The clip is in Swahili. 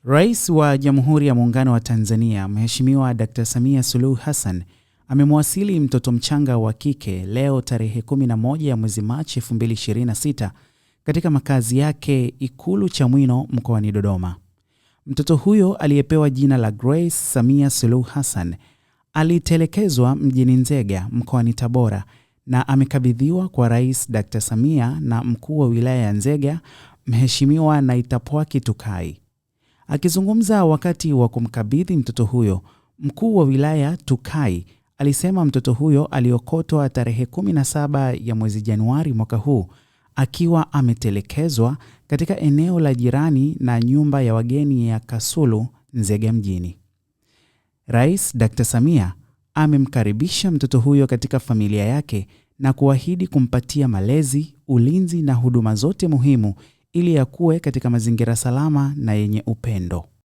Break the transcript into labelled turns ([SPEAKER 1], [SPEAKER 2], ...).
[SPEAKER 1] Rais wa Jamhuri ya Muungano wa Tanzania, Mheshimiwa Dr. Samia Suluhu Hassan amemwasili mtoto mchanga wa kike leo tarehe 11 ya mwezi Machi 2026 katika makazi yake Ikulu Chamwino mkoani Dodoma. Mtoto huyo aliyepewa jina la Grace Samia Suluhu Hassan alitelekezwa mjini Nzega mkoani Tabora na amekabidhiwa kwa Rais Dr. Samia na mkuu wa wilaya ya Nzega, Mheshimiwa Naitapwaki Tukai. Akizungumza wakati wa kumkabidhi mtoto huyo, mkuu wa wilaya Tukai alisema mtoto huyo aliokotwa tarehe 17 ya mwezi Januari mwaka huu akiwa ametelekezwa katika eneo la jirani na nyumba ya wageni ya Kasulu, Nzega mjini. Rais Dr. Samia amemkaribisha mtoto huyo katika familia yake na kuahidi kumpatia malezi, ulinzi na huduma zote muhimu ili akue katika mazingira salama na yenye upendo.